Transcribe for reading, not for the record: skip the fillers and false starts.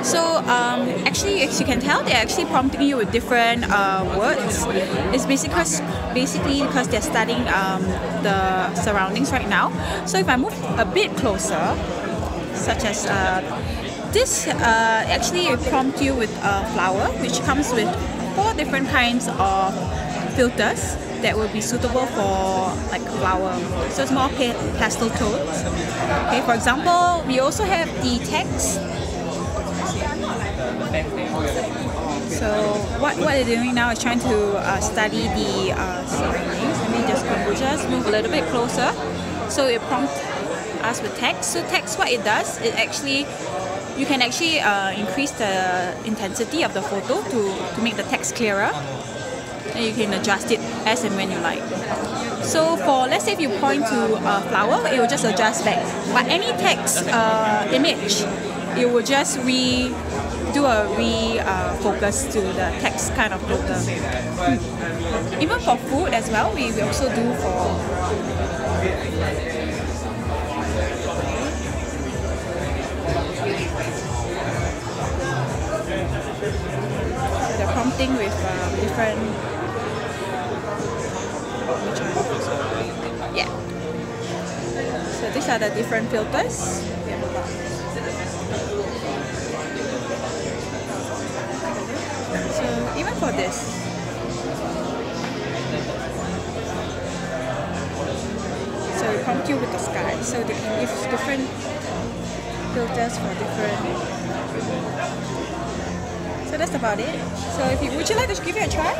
So actually, as you can tell, they're actually prompting you with different words. It's basically because they're studying the surroundings right now. So if I move a bit closer, such as this actually prompt you with a flower, which comes with 4 different kinds of filters that will be suitable for like a flower. So it's more pastel tones. Okay, for example, we also have the text. So what they're doing now is trying to study the surroundings. Let me just move a little bit closer. So it prompts us with text. So text, what it does, you can actually increase the intensity of the photo to make the text clearer. And you can adjust it as and when you like. So for, let's say if you point to a flower, it will just adjust back. But any text image, it will just do a focus to the text kind of filter. Even for food as well, we also do for the prompting with different. Yeah. So these are the different filters. So even for this, so we prompt you with the sky. So they can give different filters for different. So that's about it. So would you like to give it a try?